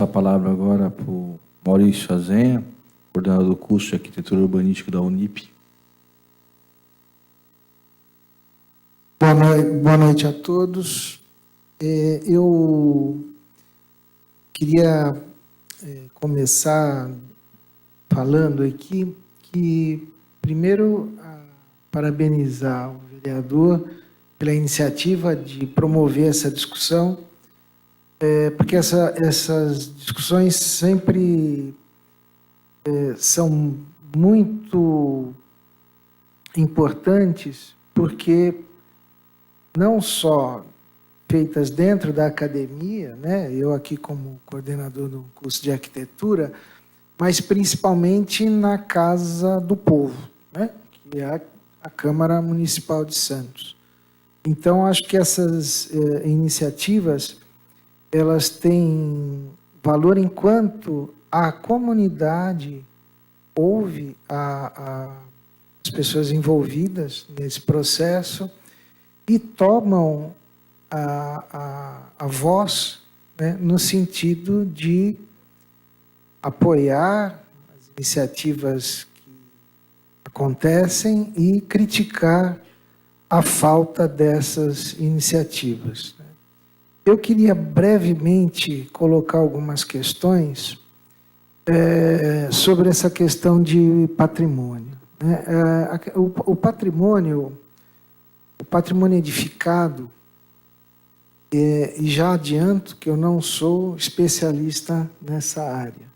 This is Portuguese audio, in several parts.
palavra agora para o Maurício Azenha, coordenador do curso de Arquitetura Urbanística da Unip. Boa noite a todos. Eu queria começar falando aqui que, primeiro, parabenizar o vereador pela iniciativa de promover essa discussão, porque essas discussões sempre são muito importantes, porque não só feitas dentro da academia, né? Eu aqui como coordenador do curso de arquitetura, mas principalmente na Casa do Povo, né? Que é a Câmara Municipal de Santos. Então, acho que essas iniciativas, elas têm valor enquanto a comunidade ouve as pessoas envolvidas nesse processo e tomam a voz, né, no sentido de apoiar as iniciativas que acontecem e criticar a falta dessas iniciativas. Eu queria brevemente colocar algumas questões sobre essa questão de patrimônio. O patrimônio edificado, e já adianto que eu não sou especialista nessa área,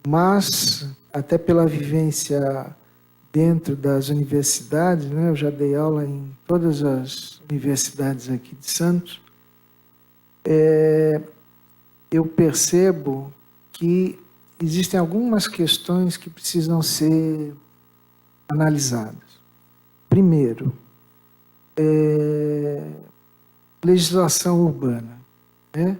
mas, até pela vivência dentro das universidades, né, eu já dei aula em todas as universidades aqui de Santos, eu percebo que existem algumas questões que precisam ser analisadas. Primeiro, legislação urbana, né?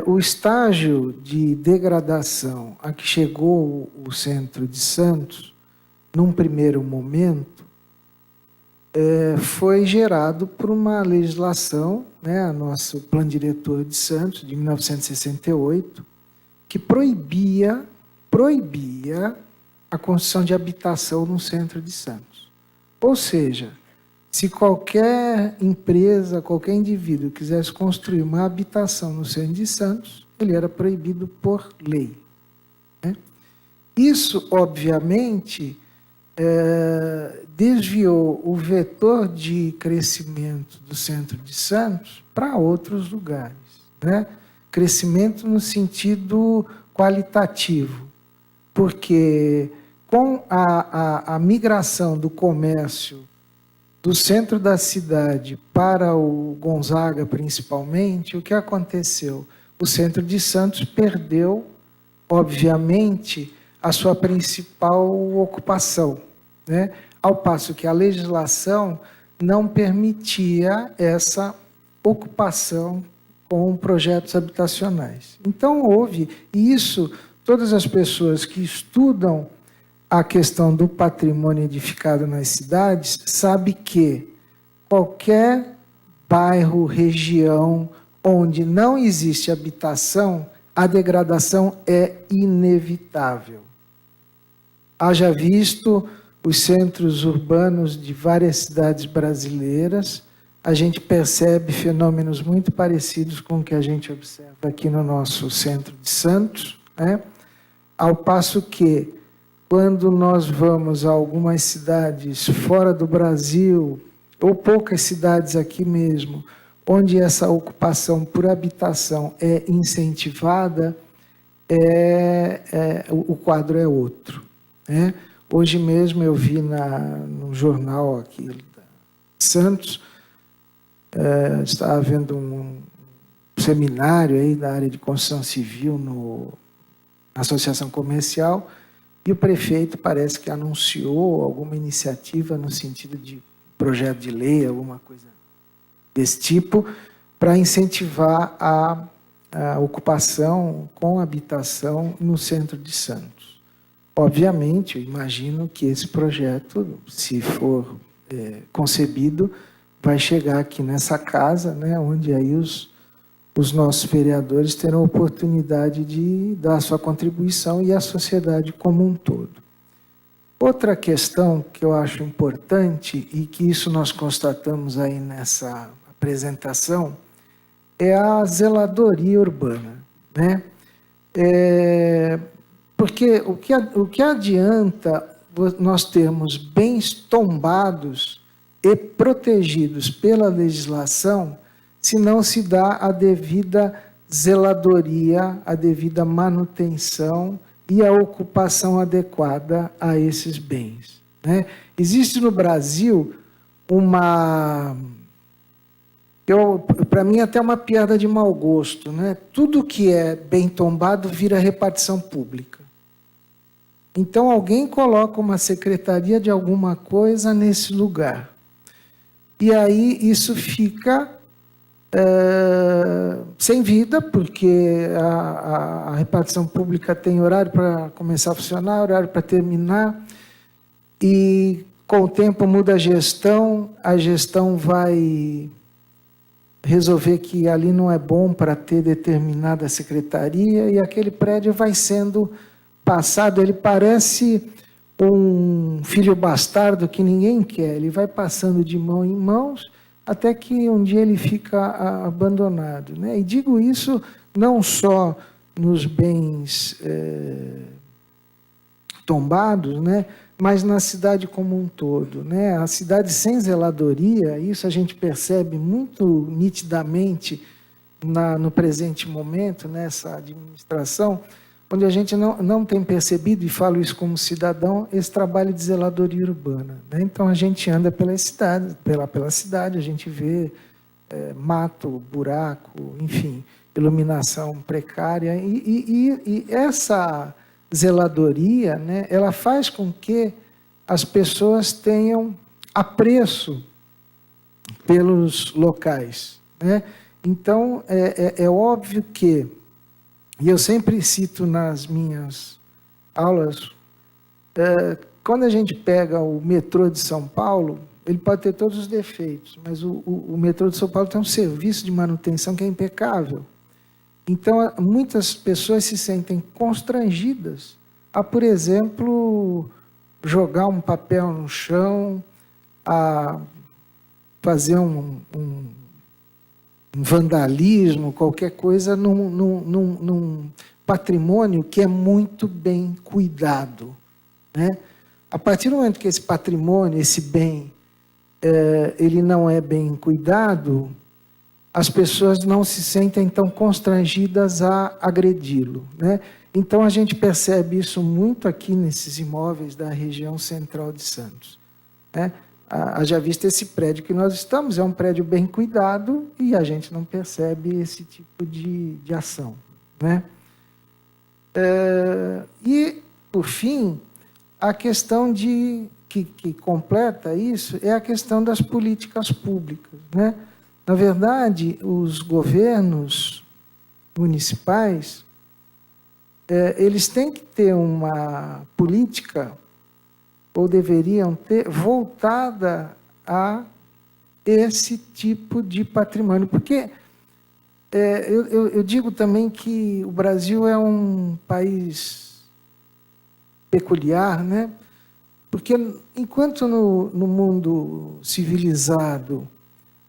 O estágio de degradação a que chegou o centro de Santos, num primeiro momento, foi gerado por uma legislação, né, nosso Plano Diretor de Santos, de 1968, que proibia a construção de habitação no centro de Santos. Ou seja, se qualquer empresa, qualquer indivíduo quisesse construir uma habitação no centro de Santos, ele era proibido por lei, né? Isso, obviamente, desviou o vetor de crescimento do centro de Santos para outros lugares, né? Crescimento no sentido qualitativo, porque com a migração do comércio do centro da cidade para o Gonzaga, principalmente, o que aconteceu? O centro de Santos perdeu, obviamente, a sua principal ocupação, né? Ao passo que a legislação não permitia essa ocupação com projetos habitacionais. Então, houve, e isso, todas as pessoas que estudam a questão do patrimônio edificado nas cidades sabem que qualquer bairro, região onde não existe habitação, a degradação é inevitável. Haja visto os centros urbanos de várias cidades brasileiras, a gente percebe fenômenos muito parecidos com o que a gente observa aqui no nosso centro de Santos, né? Ao passo que, quando nós vamos a algumas cidades fora do Brasil, ou poucas cidades aqui mesmo, onde essa ocupação por habitação é incentivada, o quadro é outro, né? Hoje mesmo eu vi no jornal aqui de Santos, estava vendo um seminário aí da área de construção civil na Associação Comercial, e o prefeito parece que anunciou alguma iniciativa no sentido de projeto de lei, alguma coisa desse tipo, para incentivar a ocupação com habitação no centro de Santos. Obviamente, eu imagino que esse projeto, se for concebido, vai chegar aqui nessa casa, né, onde aí os os nossos vereadores terão a oportunidade de dar a sua contribuição e a sociedade como um todo. Outra questão que eu acho importante, e que isso nós constatamos aí nessa apresentação, é a zeladoria urbana, né? Porque o que adianta nós termos bens tombados e protegidos pela legislação se não se dá a devida zeladoria, a devida manutenção e a ocupação adequada a esses bens, né? Existe no Brasil para mim até uma piada de mau gosto, né? Tudo que é bem tombado vira repartição pública. Então alguém coloca uma secretaria de alguma coisa nesse lugar. E aí isso fica sem vida, porque a repartição pública tem horário para começar a funcionar, horário para terminar, e com o tempo muda a gestão vai resolver que ali não é bom para ter determinada secretaria, e aquele prédio vai sendo passado, ele parece um filho bastardo que ninguém quer, ele vai passando de mão em mãos, até que um dia ele fica abandonado, né? E digo isso não só nos bens tombados, né? Mas na cidade como um todo, né? A cidade sem zeladoria, isso a gente percebe muito nitidamente no presente momento, nessa administração, onde a gente não tem percebido, e falo isso como cidadão, esse trabalho de zeladoria urbana, né? Então a gente anda pela cidade, a gente vê mato, buraco, enfim, iluminação precária, e essa zeladoria, né, ela faz com que as pessoas tenham apreço pelos locais, né? Então é óbvio que, e eu sempre cito nas minhas aulas, quando a gente pega o metrô de São Paulo, ele pode ter todos os defeitos, mas o metrô de São Paulo tem um serviço de manutenção que é impecável. Então, muitas pessoas se sentem constrangidas a, por exemplo, jogar um papel no chão, a fazer um vandalismo, qualquer coisa, num patrimônio que é muito bem cuidado, né? A partir do momento que esse patrimônio, esse bem, ele não é bem cuidado, as pessoas não se sentem tão constrangidas a agredi-lo, né? Então, a gente percebe isso muito aqui nesses imóveis da região central de Santos, né? Haja visto esse prédio que nós estamos, é um prédio bem cuidado e a gente não percebe esse tipo de ação, né? E, por fim, a questão que completa isso é a questão das políticas públicas, né? Na verdade, os governos municipais, eles têm que ter uma política, ou deveriam ter, voltada a esse tipo de patrimônio. Porque eu digo também que o Brasil é um país peculiar, né? Porque enquanto no mundo civilizado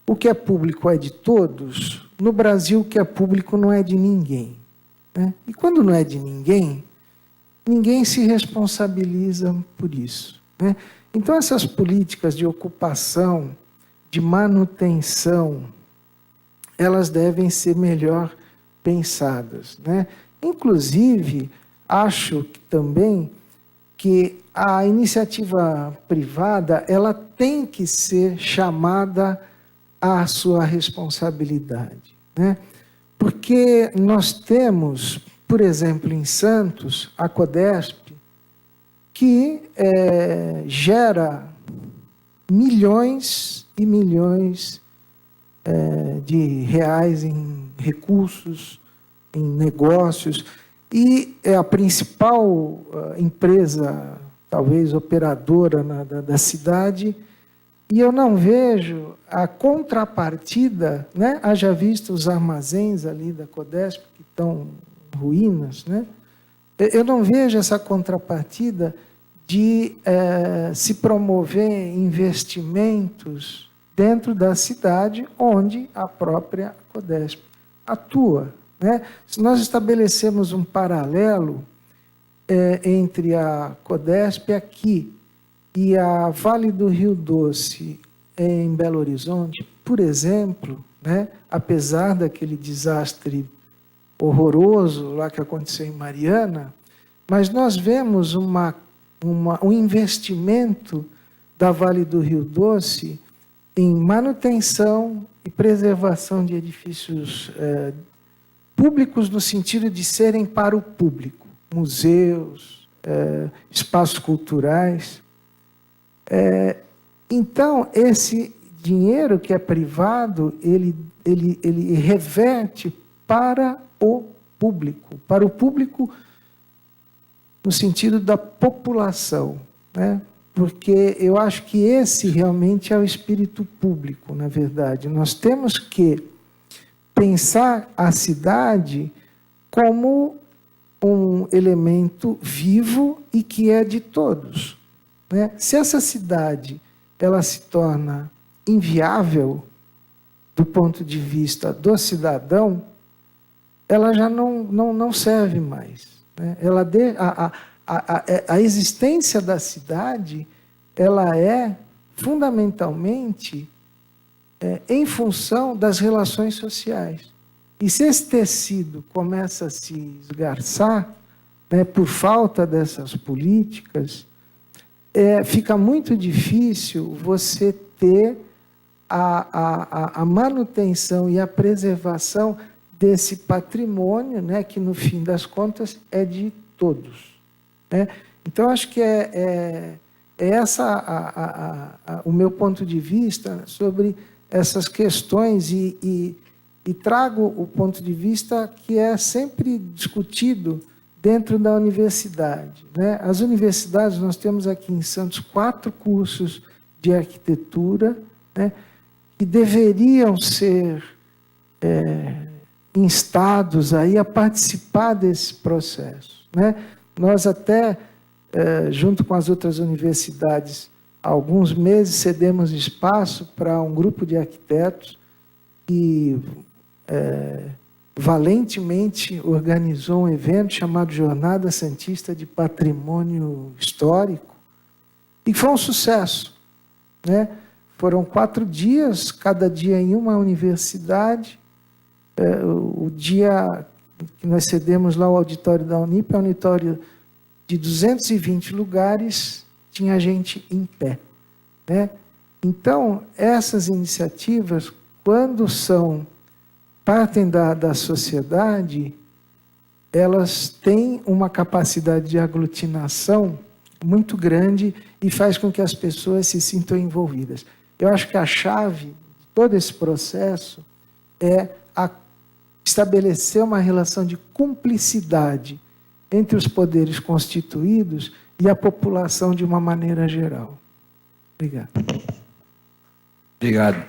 o que é público é de todos, no Brasil o que é público não é de ninguém, né? E quando não é de ninguém, ninguém se responsabiliza por isso, né? Então essas políticas de ocupação, de manutenção, elas devem ser melhor pensadas, né? Inclusive, acho também que a iniciativa privada, ela tem que ser chamada à sua responsabilidade, né? Porque nós temos, por exemplo, em Santos, a Codesp, que gera milhões e milhões de reais em recursos, em negócios, e é a principal empresa, talvez operadora da cidade, E eu não vejo a contrapartida, né? Haja visto os armazéns ali da Codesp, que estão em ruínas, né? Eu não vejo essa contrapartida de se promover investimentos dentro da cidade onde a própria Codesp atua, né? Se nós estabelecemos um paralelo entre a Codesp aqui e a Vale do Rio Doce em Belo Horizonte, por exemplo, né, apesar daquele desastre horroroso lá que aconteceu em Mariana, mas nós vemos um investimento da Vale do Rio Doce em manutenção e preservação de edifícios públicos no sentido de serem para o público, museus, espaços culturais. Então, esse dinheiro que é privado, ele reverte para o público no sentido da população, né? Porque eu acho que esse realmente é o espírito público, na verdade. Nós temos que pensar a cidade como um elemento vivo e que é de todos, né? Se essa cidade ela se torna inviável do ponto de vista do cidadão, ela já não serve mais, né? A existência da cidade ela é fundamentalmente em função das relações sociais. E se esse tecido começa a se esgarçar, né, por falta dessas políticas, fica muito difícil você ter a manutenção e a preservação desse patrimônio, né, que, no fim das contas, é de todos, né? Então, acho que o meu ponto de vista sobre essas questões e trago o ponto de vista que é sempre discutido dentro da universidade, né? As universidades, nós temos aqui em Santos 4 cursos de arquitetura, né, que deveriam ser instados aí a participar desse processo, né? Nós até, junto com as outras universidades, há alguns meses cedemos espaço para um grupo de arquitetos que valentemente organizou um evento chamado Jornada Santista de Patrimônio Histórico, e foi um sucesso, né? Foram 4 dias, cada dia em uma universidade. O dia que nós cedemos lá o auditório da Unip, é um auditório de 220 lugares, tinha gente em pé, né? Então, essas iniciativas, quando partem da sociedade, elas têm uma capacidade de aglutinação muito grande e faz com que as pessoas se sintam envolvidas. Eu acho que a chave de todo esse processo é estabelecer uma relação de cumplicidade entre os poderes constituídos e a população de uma maneira geral. Obrigado. Obrigado.